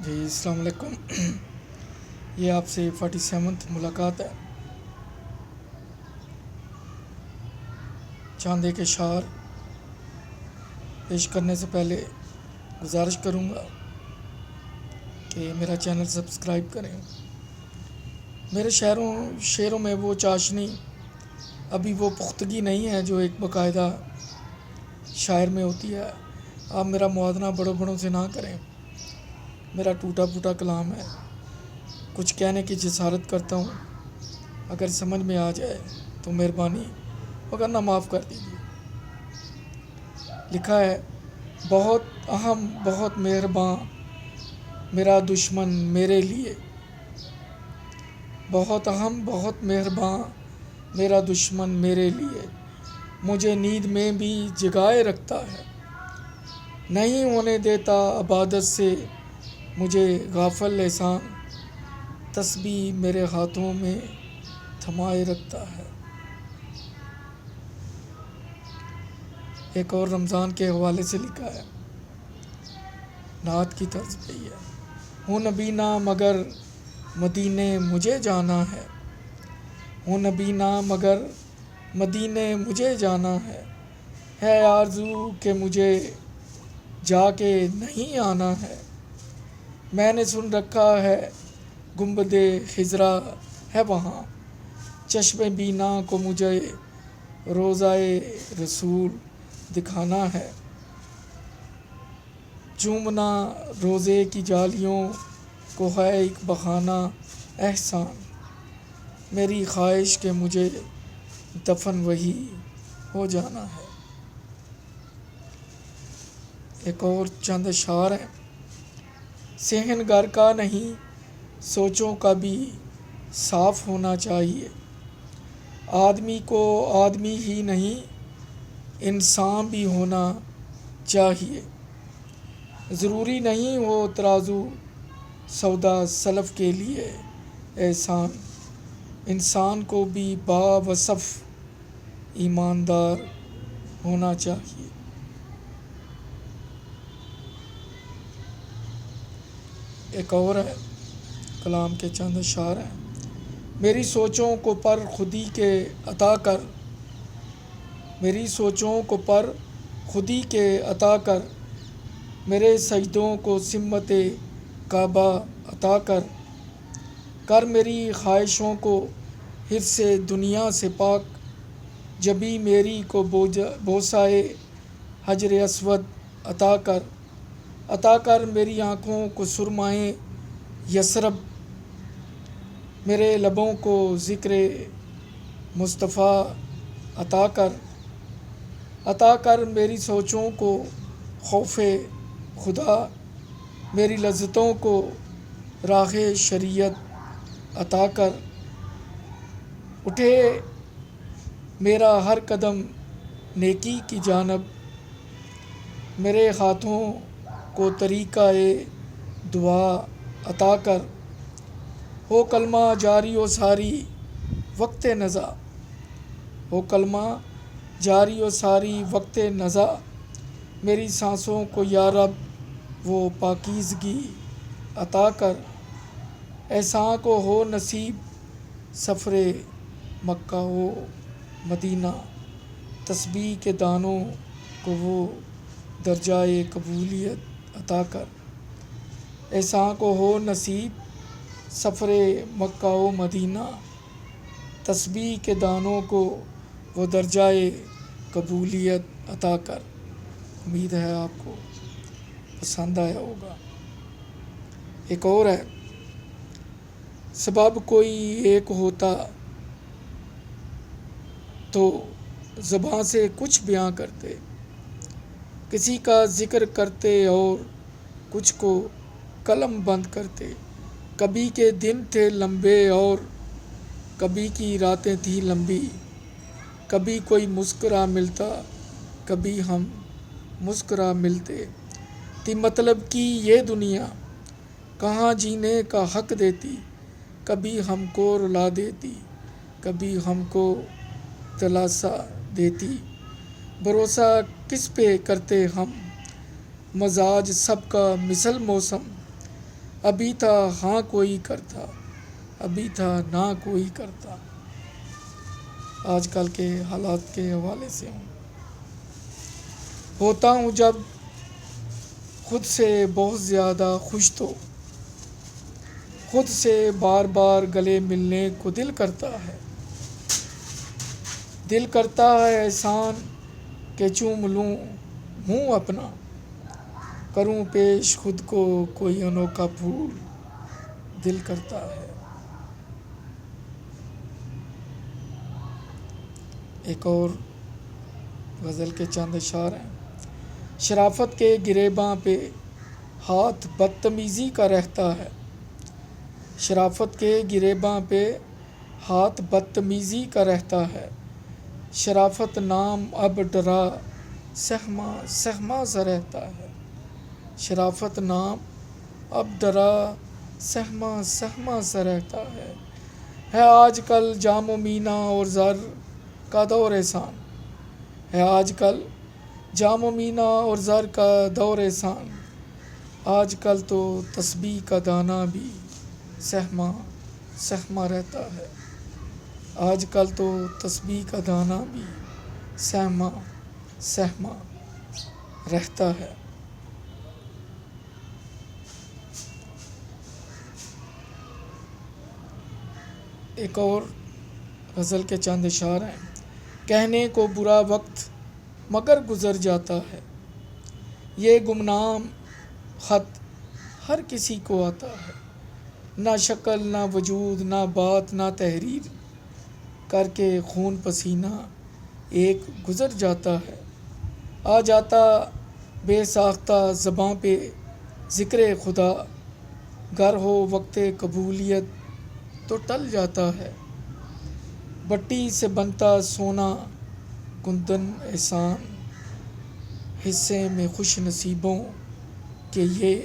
جی السلام علیکم۔ یہ آپ سے 47 ملاقات ہے۔ چاندے کے اشعار پیش کرنے سے پہلے گزارش کروں گا کہ میرا چینل سبسکرائب کریں۔ میرے شعروں میں وہ چاشنی ابھی وہ پختگی نہیں ہے جو ایک باقاعدہ شاعر میں ہوتی ہے۔ آپ میرا موازنہ بڑوں بڑوں سے نہ کریں، میرا ٹوٹا پھوٹا کلام ہے، کچھ کہنے کی جسارت کرتا ہوں، اگر سمجھ میں آ جائے تو مہربانی، وگرنہ معاف کر دیجیے۔ لکھا ہے، بہت اہم بہت مہرباں میرا دشمن میرے لیے، بہت اہم بہت مہرباں میرا دشمن میرے لیے، مجھے نیند میں بھی جگائے رکھتا ہے، نہیں ہونے دیتا عبادت سے مجھے غافل احسان، تسبیح میرے ہاتھوں میں تھمائے رکھتا ہے۔ ایک اور رمضان کے حوالے سے لکھا ہے، نعت کی طرز پہ ہی ہے۔ ہوں نبی نہ مگر مدینے مجھے جانا ہے، ہوں نبی نہ مگر مدینے مجھے جانا ہے آرزو کہ مجھے جا کے نہیں آنا ہے، میں نے سن رکھا ہے گنبد خضرا ہے وہاں، چشم بینا کو مجھے روضۂ رسول دکھانا ہے، چومنا روضے کی جالیوں کو ہے ایک بہانہ احسان، میری خواہش کہ مجھے دفن وہی ہو جانا ہے۔ ایک اور چند اشعار ہیں۔ صحن گھر کا نہیں سوچوں کا بھی صاف ہونا چاہیے، آدمی کو آدمی ہی نہیں انسان بھی ہونا چاہیے، ضروری نہیں ہو ترازو سودا سلف کے لیے احسان، انسان کو بھی باوصف ایماندار ہونا چاہیے۔ ایک اور ہے، کلام کے چند اشعار ہیں۔ میری سوچوں کو پر خودی کے عطا کر، میری سوچوں کو پر خودی کے عطا کر، میرے سجدوں کو سمت کعبہ عطا کر، کر میری خواہشوں کو حرص دنیا سے پاک، جبھی میری کو بوسۂ حجر اسود عطا کر، عطا کر میری آنکھوں کو سرمائے یثرب، میرے لبوں کو ذکر مصطفیٰ عطا کر، عطا کر میری سوچوں کو خوف خدا، میری لذتوں کو راہ شریعت عطا کر، اٹھے میرا ہر قدم نیکی کی جانب، میرے ہاتھوں کو طریقہ دعا عطا کر، ہو کلمہ جاری و ساری وقت نزا، ہو کلمہ جاری و ساری وقت نزا، میری سانسوں کو یا رب وہ پاکیزگی عطا کر، احساں کو ہو نصیب سفر مکہ و مدینہ، تسبیح کے دانوں کو وہ درجۂ قبولیت عطا کر، احساں کو ہو نصیب سفر مکہ و مدینہ، تسبیح کے دانوں کو وہ درجۂ قبولیت عطا کر۔ امید ہے آپ کو پسند آیا ہوگا۔ ایک اور ہے، سبب کوئی ایک ہوتا تو زباں سے کچھ بیاں کرتے، کسی کا ذکر کرتے اور کچھ کو قلم بند کرتے، کبھی کے دن تھے لمبے اور کبھی کی راتیں تھیں لمبی، کبھی کوئی مسکرا ملتا کبھی ہم مسکرا ملتے، تھی مطلب کی یہ دنیا کہاں جینے کا حق دیتی، کبھی ہم کو رلا دیتی کبھی ہم کو دلاسا دیتی، بھروسہ کس پہ کرتے ہم، مزاج سب کا مثل موسم، ابھی تھا ہاں کوئی کرتا، ابھی تھا نہ کوئی کرتا۔ آج کل کے حالات کے حوالے سے ہوتا ہوں جب خود سے بہت زیادہ خوش، تو خود سے بار بار گلے ملنے کو دل کرتا ہے۔ دل کرتا ہے احسان کہ چوم لوں منہ اپنا، کروں پیش خود کو کوئی انوکھا پھول، دل کرتا ہے۔ ایک اور غزل کے چند اشعار ہیں۔ شرافت کے گریباں پہ ہاتھ بدتمیزی کا رہتا ہے، شرافت کے گریباں پہ ہاتھ بدتمیزی کا رہتا ہے، شرافت نام اب ڈرا سہما سہما سا رہتا ہے، شرافت نام اب ڈرا سہما سہما سا رہتا ہے آج کل جام و مینا اور زر کا دور احسان، ہے آج کل جام و مینا اور زر کا دور احسان، آج کل تو تسبیح کا دانہ بھی سہما سہما رہتا ہے، آج کل تو تسبیح کا دانہ بھی سہما سہما رہتا ہے۔ ایک اور غزل کے چند اشعار ہیں۔ کہنے کو برا وقت مگر گزر جاتا ہے، یہ گمنام خط ہر کسی کو آتا ہے، نہ شکل نہ وجود نہ بات نہ تحریر، کر کے خون پسینہ ایک گزر جاتا ہے، آ جاتا بے ساختہ زباں پہ ذکر خدا، گر ہو وقت قبولیت تو ٹل جاتا ہے، بٹی سے بنتا سونا کندن احسان، حصے میں خوش نصیبوں کے یہ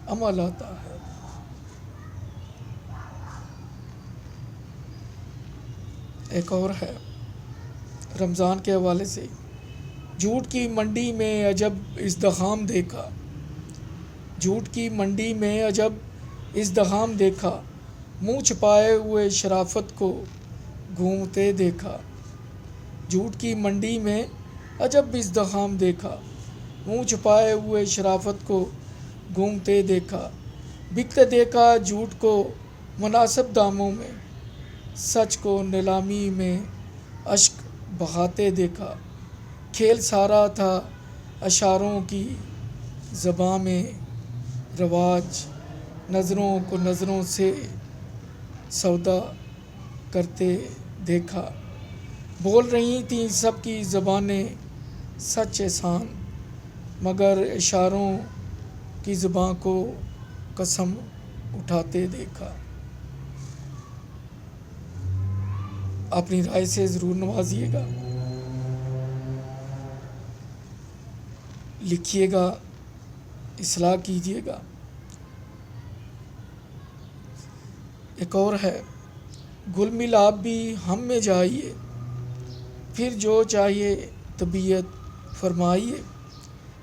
عمل آتا ہے۔ ایک اور ہے رمضان کے حوالے سے۔ جھوٹ کی منڈی میں عجب ازدحام دیکھا، جھوٹ کی منڈی میں عجب ازدحام دیکھا، منہ چھپائے ہوئے شرافت کو گھومتے دیکھا، جھوٹ کی منڈی میں عجب ازدحام دیکھا، منہ چھپائے ہوئے شرافت کو گھومتے دیکھا، بکتے دیکھا جھوٹ کو مناسب داموں میں، سچ کو نیلامی میں اشک بہاتے دیکھا، کھیل سارا تھا اشاروں کی زباں میں، رواج نظروں کو نظروں سے سودا کرتے دیکھا، بول رہی تھیں سب کی زبانیں سچ احسان، مگر اشاروں کی زباں کو قسم اٹھاتے دیکھا۔ اپنی رائے سے ضرور نوازیے گا، لکھیے گا، اصلاح کیجیے گا۔ ایک اور ہے، گل مل آپ بھی ہم میں جائیے، پھر جو چاہیے طبیعت فرمائیے،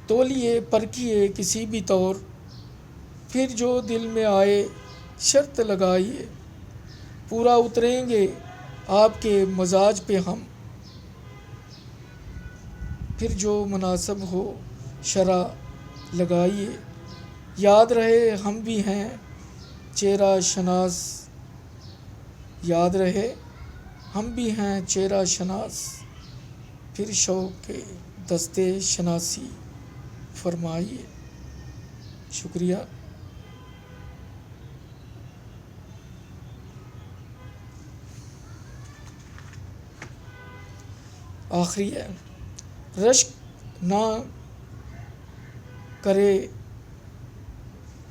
تولیے پرکھیے کسی بھی طور، پھر جو دل میں آئے شرط لگائیے، پورا اتریں گے آپ کے مزاج پہ ہم، پھر جو مناسب ہو شرح لگائیے، یاد رہے ہم بھی ہیں چہرہ شناس، یاد رہے ہم بھی ہیں چہرہ شناس، پھر شوق کے دستے شناسی فرمائیے۔ شکریہ۔ آخری ہے، رشک نہ کرے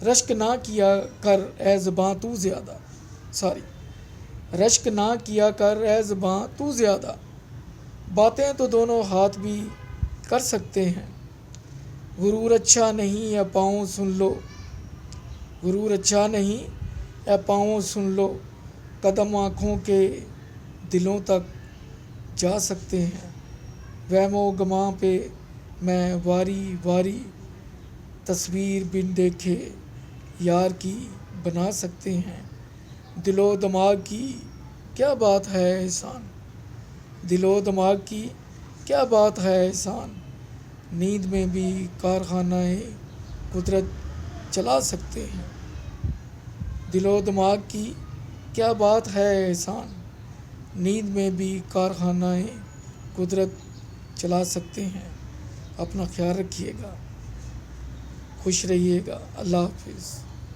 رشک نہ کیا کر اے زباں تو زیادہ، رشک نہ کیا کر اے زباں تو زیادہ، باتیں تو دونوں ہاتھ بھی کر سکتے ہیں، غرور اچھا نہیں اے پاؤں سن لو، غرور اچھا نہیں اے پاؤں سن لو، قدم آنکھوں کے دلوں تک جا سکتے ہیں، وہم و گماں پہ میں واری واری تصویر بن دیکھے یار کی بنا سکتے ہیں۔ دل و دماغ کی کیا بات ہے احسان، دل و دماغ کی کیا بات ہے احسان، نیند میں بھی کارخانہ قدرت چلا سکتے ہیں۔ دل و دماغ کی کیا بات ہے احسان، نیند میں بھی کارخانہ قدرت چلا سکتے ہیں۔ اپنا خیال رکھیے گا، خوش رہیے گا، اللہ حافظ۔